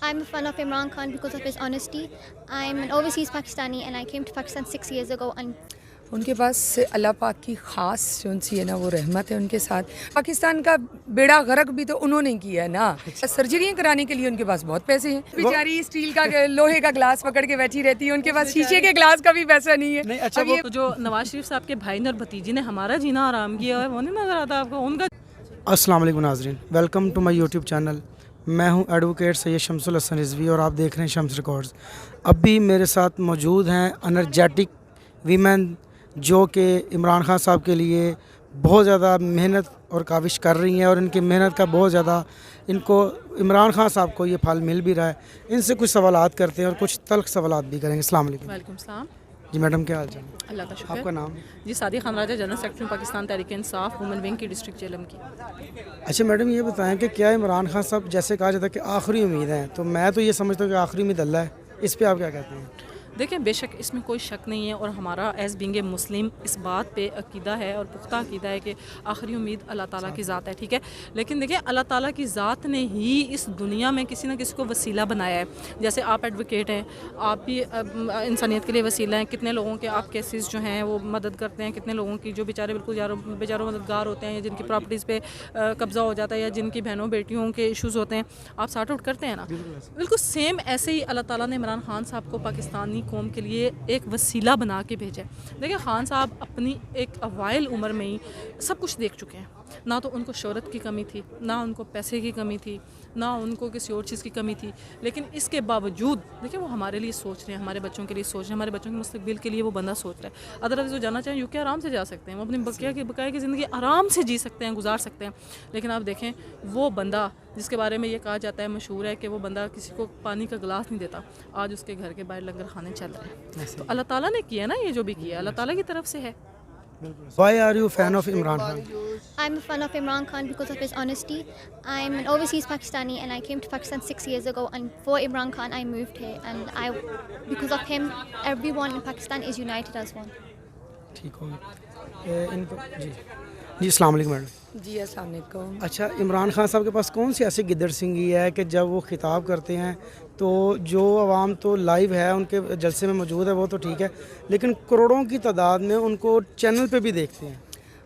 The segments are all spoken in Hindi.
I'm a fan of Imran Khan because of his honesty. I'm an overseas Pakistani and I came to Pakistan 6 years ago and उनके पास अल्लाह पाक की ख़ास जो सी है ना वो रहमत है उनके साथ। पाकिस्तान का बेड़ा गर्क भी तो उन्होंने किया है ना। सर्जरियाँ कराने के लिए उनके पास बहुत पैसे हैं। बेचारी स्टील का लोहे का ग्लास पकड़ के बैठी रहती है, उनके पास शीशे के ग्लास का भी पैसा नहीं है। नहीं, अच्छा वो तो जो नवाज शरीफ साहब के भाई ने और भतीजी ने हमारा जीना आराम किया है वो नहीं नज़र आता आपको उनका। अस्सलाम वालेकुम नाज़रीन, welcome to my YouTube channel. मैं हूं एडवोकेट सैयद शमसुल हसन रिजवी और आप देख रहे हैं शम्स रिकॉर्ड्स। अभी मेरे साथ मौजूद हैं एनर्जेटिक वीमेन जो कि इमरान खान साहब के लिए बहुत ज़्यादा मेहनत और काविश कर रही हैं और इनकी मेहनत का बहुत ज़्यादा इनको इमरान खान साहब को ये फल मिल भी रहा है। इनसे कुछ सवालात करते हैं और कुछ तल्ख सवालात भी करेंगे। अस्सलाम वालेकुम। वालेकुम सलाम जी मैडम, क्या हाल चाल? अल्लाह का शुक्र। आपका नाम? जी सादिया खान राजा, general secretary Pakistan Tehreek Insaf women wing की डिस्ट्रिक्ट जेलम की। अच्छा मैडम, ये बताएं कि क्या इमरान खान साहब जैसे कहा जाता है कि आखिरी उम्मीद है, तो मैं तो ये समझता हूँ कि आखिरी उम्मीद अल्लाह है, इस पर आप क्या कहते हैं? देखें, बेशक इसमें कोई शक नहीं है और हमारा एज़ बीइंग ए मुस्लिम इस बात पे अकीदा है और पुख्ता अकीदा है कि आखिरी उम्मीद अल्लाह ताला की ज़ात है, ठीक है। लेकिन देखिए, अल्लाह ताला की ज़ात ने ही इस दुनिया में किसी न किसी को वसीला बनाया है। जैसे आप एडवोकेट हैं, आप भी इंसानियत के लिए वसीला हैं। कितने लोगों के आप केसेस जो हैं वो मदद करते हैं, कितने लोगों की जो बेचारे बिल्कुल बेचारों मददगार होते हैं या जिनकी प्रॉपर्टीज़ पे कब्ज़ा हो जाता है या जिनकी बहनों बेटियों के इशूज़ होते हैं, आप सॉर्ट आउट करते हैं ना। बिल्कुल सेम ऐसे ही अल्लाह ताला ने इमरान खान साहब को पाकिस्तानी कौम के लिए एक वसीला बना के भेजा है। देखिए, खान साहब अपनी एक अवाइल उम्र में ही सब कुछ देख चुके हैं। ना तो उनको शोहरत की कमी थी, ना उनको पैसे की कमी थी, ना उनको किसी और चीज़ की कमी थी। लेकिन इसके बावजूद देखिए वो हमारे लिए सोच रहे हैं, हमारे बच्चों के लिए सोच रहे हैं, हमारे बच्चों के मुस्तकबिल के लिए वो बंदा सोच रहा है। अदरवाइज़ वो जाना चाहें यूके आराम से जा सकते हैं, वो अपनी बकाया की ज़िंदगी आराम से जी सकते हैं, गुजार सकते हैं। लेकिन आप देखें, वो बंदा जिसके बारे में ये कहा जाता है, मशहूर है कि वो बंदा किसी को पानी का गिलास नहीं देता, आज उसके घर के बाहर लंगर खाने चल रहे हैं। तो अल्लाह ताला ने किया ना, ये जो भी किया अल्लाह ताला की तरफ से है। Why are you a fan of Imran Khan? I'm a fan of Imran Khan because of his honesty. I'm an overseas Pakistani and I came to Pakistan 6 years ago and for Imran Khan I moved here and because of him everyone in Pakistan is united as one. ठीक होगा इनको जी अस्सलाम वालेकुम मैडम। जी अस्सलाम वालेकुम। अच्छा, इमरान खान साहब के पास कौन सी ऐसी गिद्दड़ सिंगी है कि जब वो खिताब करते हैं तो जो आवाम तो लाइव है उनके जलसे में मौजूद है वो तो ठीक है, लेकिन करोड़ों की तादाद में उनको चैनल पे भी देखते हैं।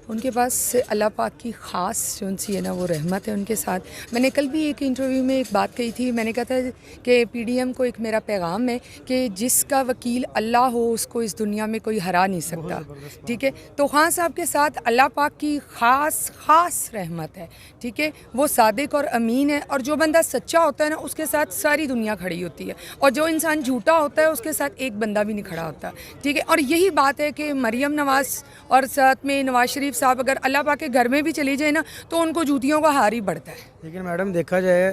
उनके पास अल्लाह पाक की ख़ास जो सी है ना वो रहमत है उनके साथ। मैंने कल भी एक इंटरव्यू में एक बात कही थी, मैंने कहा था कि पीडीएम को एक मेरा पैगाम है कि जिसका वकील अल्लाह हो उसको इस दुनिया में कोई हरा नहीं सकता, ठीक है। तो खान साहब के साथ अल्लाह पाक की ख़ास रहमत है, ठीक है। वो सादिक और अमीन है और जो बंदा सच्चा होता है ना उसके साथ सारी दुनिया खड़ी होती है और जो इंसान झूठा होता है उसके साथ एक बंदा भी नहीं खड़ा होता, ठीक है। और यही बात है कि मरियम नवाज़ और साथ में नवाज शरीफ साहब अगर अल्लाह पाक के घर में भी चली जाए ना तो उनको जूतियों का हार ही बढ़ता है। लेकिन मैडम देखा जाए,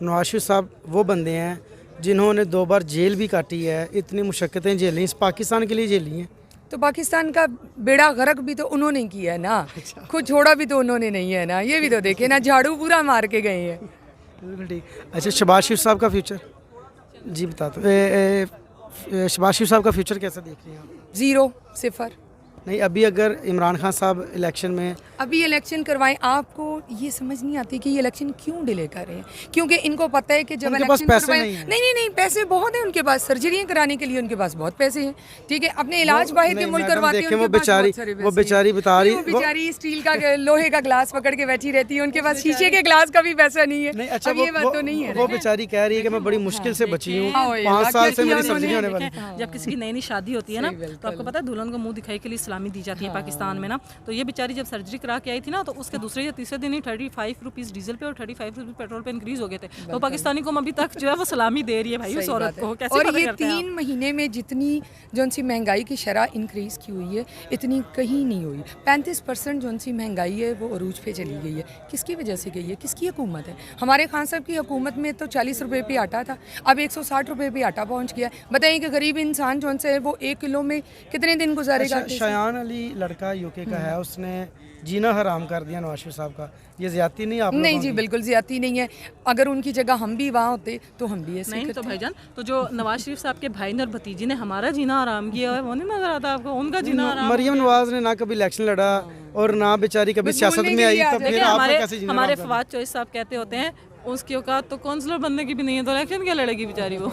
नवाज शरीफ साहब वो बंदे हैं जिन्होंने 2 बार जेल भी काटी है, इतनी मुशक्क़तें झेली, इस पाकिस्तान के लिए झेली हैं। तो पाकिस्तान का बेड़ा गर्क भी तो उन्होंने किया है ना, खुद छोड़ा भी तो उन्होंने नहीं है ना। ये भी तो देखे ना, झाड़ू पूरा मार के गए हैं। बिल्कुल ठीक। अच्छा, शहबाज शरीफ साहब का फ्यूचर जी बता दो। शहबाज शरीफ साहब का फ्यूचर कैसा देख रही हैं आप? 0 0। नहीं, अभी अगर इमरान खान साहब इलेक्शन में अभी इलेक्शन करवाएं, आपको ये समझ नहीं आती कि ये इलेक्शन क्यों डिले कर रहे हैं? क्योंकि इनको पता है कि जब उनके पास इलेक्शन पैसे करवाएं, नहीं है। नहीं पैसे बहुत हैं उनके पास, सर्जरियां कराने के लिए उनके पास बहुत पैसे हैं, ठीक है। अपने इलाज बाहर के मुल्क करवाते हैं, वो बेचारी बता रही, वो बेचारी स्टील का लोहे का ग्लास पकड़ के बैठी रहती है, उनके पास शीशे के ग्लास का भी पैसा नहीं है। अच्छा, ये बात तो नहीं है। वो बेचारी कह रही है कि मैं बड़ी मुश्किल से बची हूँ, 5 साल से मेरी सर्जरी होने वाली है। जब किसी की नई शादी होती है ना तो आपको पता है दुल्हन को मुंह दिखाई के लिए सलामी दी जाती है पाकिस्तान में ना। तो ये बेचारी जब सर्जरी करा के आई थी ना तो उसके दूसरे या तीसरे दिन ही 35 रुपीज़ डीजल पे और 35 रुपीज़ पेट्रोल पे इंक्रीज हो गए थे। तो पाकिस्तानी को अभी तक जो है वो सलामी दे रही है भाई उस औरत को। कैसे और ये 3 महीने में जितनी जो सी महंगाई की शरह इंक्रीज़ की हुई है इतनी कहीं नहीं हुई। 35% जो सी महंगाई है वो अरूज पे चली गई है। किसकी वजह से गई है? किसकी हुकूमत है? हमारे खान साहब की हुकूमत में तो 40 रुपये पे आटा था, अब 160 रुपये पे आटा पहुँच गया। बताइए कि गरीब इंसान जो है वो 1 किलो में कितने दिन गुजारेगा? अच्छा, शयान अली लड़का यूके का है, उसने जीना हराम कर दिया नवाज शरीफ साहब का, ये ज्यादती नहीं? आप नहीं जी, बिल्कुल ज्यादती नहीं है। अगर उनकी जगह हम भी वहाँ होते तो हम भी ऐसे नहीं। तो भाईजान, तो जो नवाज शरीफ साहब के भाई ने और भतीजी ने हमारा जीना आराम किया है वो नहीं नजर आता आपको? उनका जीना आराम। मरियम नवाज ने ना कभी इलेक्शन लड़ा और ना बेचारी कभी सियासत में आई, तो फिर आप कैसे जीना? हमारे फवाद चौधरी साहब कहते होते हैं उसकी औकात तो काउंसलर बनने की भी नहीं है, तो इलेक्शन क्या लड़ेगी बेचारी वो।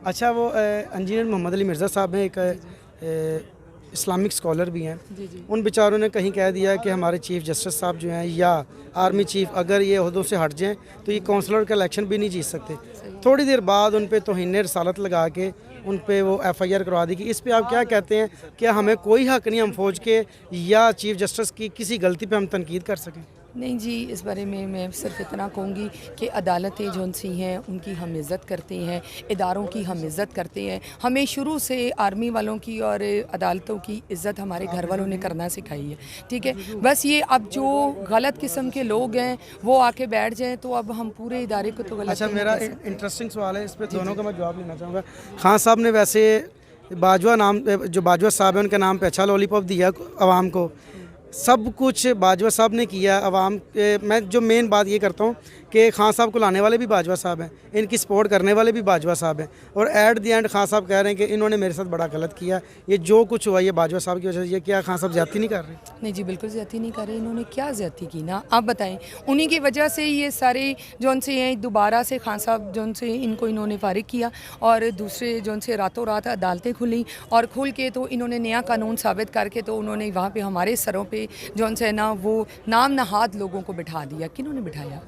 अच्छा, वो इंजीनियर मोहम्मद अली मिर्ज़ा साहब हैं, एक इस्लामिक स्कॉलर भी हैं। उन बेचारों ने कहीं कह दिया कि हमारे चीफ़ जस्टिस साहब जो हैं या आर्मी चीफ़ अगर ये ओहदों से हट जाएं तो ये काउंसलर का इलेक्शन भी नहीं जीत सकते। थोड़ी देर बाद उन पे तौहीन रसालत लगा के उन पे वो FIR करवा दी। कि इस पे आप क्या कहते हैं? क्या हमें कोई हक़ नहीं हम फ़ौज के या चीफ़ जस्टिस की किसी गलती पे हम तनकीद कर सकें? नहीं जी, इस बारे में मैं सिर्फ इतना कहूँगी कि अदालतें जो सी हैं उनकी हम इज़्ज़त करते हैं, इदारों की हम इज़्ज़त करते हैं। हमें शुरू से आर्मी वालों की और अदालतों की इज़्ज़त हमारे घर वालों ने करना सिखाई है, ठीक है। बस ये अब जो गलत किस्म के लोग हैं वो आके बैठ जाएं तो अब हम पूरे इदारे को तो गलत। अच्छा, नहीं मेरा कह सकते। इंटरेस्टिंग सवाल है, इस पे दोनों का मैं जवाब लेना चाहूँगा। खान साहब ने वैसे बाजवा नाम, जो बाजवा साहब है उनके नाम पे अच्छा लॉलीपॉप दिया आवाम को, सब कुछ बाजवा साहब ने किया आवाम के। मैं जो मेन बात ये करता हूँ कि खान साहब को लाने वाले भी बाजवा साहब हैं, इनकी सपोर्ट करने वाले भी बाजवा साहब हैं, और एट द एंड खान साहब कह रहे हैं कि इन्होंने मेरे साथ बड़ा गलत किया, ये जो कुछ हुआ ये बाजवा साहब की वजह से। ये क्या खान साहब ज़्यादती नहीं कर रहे? नहीं जी, बिल्कुल ज़्यादती नहीं कर रहे। इन्होंने क्या ज़्यादती की ना, आप बताएं। उन्हीं की वजह से ये सारे जौन से हैं दोबारा से खान साहब जौन से इनको इन्होंने फारिग किया, और दूसरे जौन से रातों रात अदालतें खुली, और खुल के तो इन्होंने नया कानून साबित करके तो उन्होंने वहाँ पे हमारे सरों पे जौन से ना वो नाम नहाद लोगों को बिठा दिया। किन्होंने बिठाया?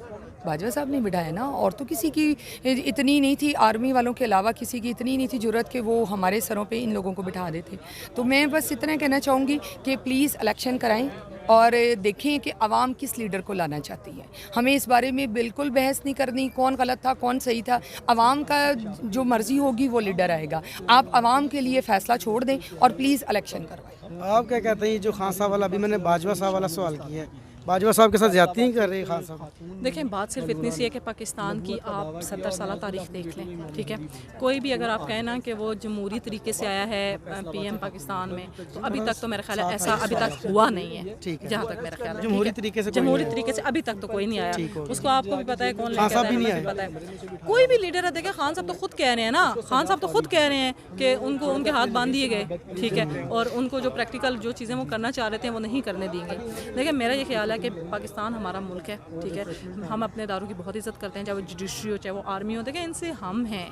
बाजवा साहब ने बिठाया ना। और तो किसी की इतनी नहीं थी, आर्मी वालों के अलावा किसी की इतनी नहीं थी ज़रूरत कि वो हमारे सरों पे इन लोगों को बिठा देते। तो मैं बस इतना कहना चाहूँगी कि प्लीज़ इलेक्शन कराएं और देखें कि आवाम किस लीडर को लाना चाहती है। हमें इस बारे में बिल्कुल बहस नहीं करनी कौन गलत था कौन सही था। आवाम का जो मर्ज़ी होगी वो लीडर आएगा। आप आवाम के लिए फ़ैसला छोड़ दें और प्लीज़ इलेक्शन करवाएं। आप क्या कहते हैं? ये जो खान साहब वाला, अभी मैंने बाजवा साहब वाला सवाल किया है, बाजवा साहब के साथ ज़्यादती नहीं कर रहे खान साहब? देखें, बात सिर्फ इतनी सी है कि पाकिस्तान की आप 70 साल तारीख देख लें, ठीक है। कोई भी अगर आप कहें ना कि वो जमहूरी तरीके से आया है PM पाकिस्तान में, तो अभी तक तो मेरा ख्याल है ऐसा अभी तक हुआ नहीं है, जहाँ तक मेरा ख्याल है। जमहूरी तरीके से जमहूरी तरीके से अभी तक तो कोई नहीं आया। उसको आपको भी पता है कौन खान साहब भी नहीं लेकर पता है। कोई भी लीडर है, देखिए खान साहब तो खुद कह रहे हैं ना, खान साहब तो खुद कह रहे हैं कि उनको उनके हाथ बांध दिए गए, ठीक है, और उनको जो प्रैक्टिकल जो चीज़ें वो करना चाह रहे थे वो नहीं करने दी गई। देखिए, मेरा ये ख्याल है कि पाकिस्तान हमारा मुल्क है, ठीक है। हम अपने इदारों की बहुत इज्जत करते हैं, चाहे वो जुडिशरी हो चाहे वो आर्मी हो। देखिए, इनसे हम हैं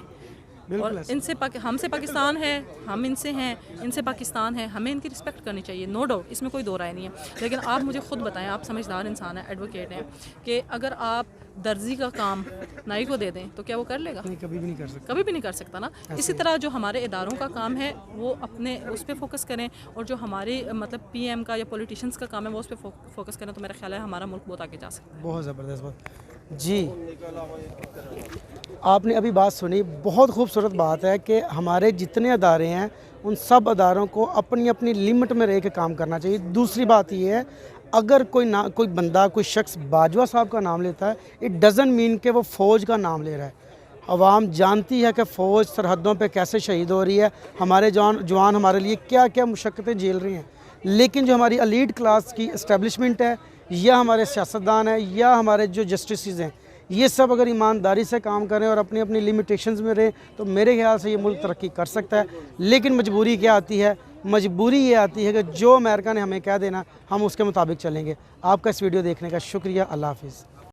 और इनसे हमसे पाकिस्तान है, हम इनसे हैं, इनसे पाकिस्तान है। हमें इनकी रिस्पेक्ट करनी चाहिए, नो डाउट, इसमें कोई दो राय नहीं है। लेकिन आप मुझे खुद बताएं, आप समझदार इंसान हैं, एडवोकेट हैं, कि अगर आप दर्जी का काम नाई को दे दें तो क्या वो कर लेगा? नहीं, कभी भी नहीं कर सकते। कभी भी नहीं कर सकता ना। इसी तरह जो हमारे इदारों का काम है वो अपने उस पर फोकस करें, और जो हमारे मतलब PM का या पॉलिटिशियंस का काम है वो उस पर फोकस करें, तो मेरा ख्याल है हमारा मुल्क बहुत आगे जा सकता है। बहुत ज़बरदस्त बात जी। आपने अभी बात सुनी, बहुत खूबसूरत बात है कि हमारे जितने अदारे हैं उन सब अदारों को अपनी अपनी लिमिट में रह के काम करना चाहिए। दूसरी बात ये है, अगर कोई बंदा कोई शख्स बाजवा साहब का नाम लेता है, इट डज़न्ट मीन कि वो फ़ौज का नाम ले रहा है। आवाम जानती है कि फ़ौज सरहदों पे कैसे शहीद हो रही है, हमारे जवान हमारे लिए क्या क्या मुशक्क़तें झेल रही हैं। लेकिन जो हमारी एलीट क्लास की इस्टेब्लिशमेंट है, या हमारे सियासतदान हैं, या हमारे जो जस्टिस हैं, ये सब अगर ईमानदारी से काम करें और अपनी अपनी लिमिटेशंस में रहें, तो मेरे ख्याल से ये मुल्क तरक्की कर सकता है। लेकिन मजबूरी क्या आती है? मजबूरी ये आती है कि जो अमेरिका ने हमें कह देना हम उसके मुताबिक चलेंगे। आपका इस वीडियो देखने का शुक्रिया। अल्लाह हाफ़िज़।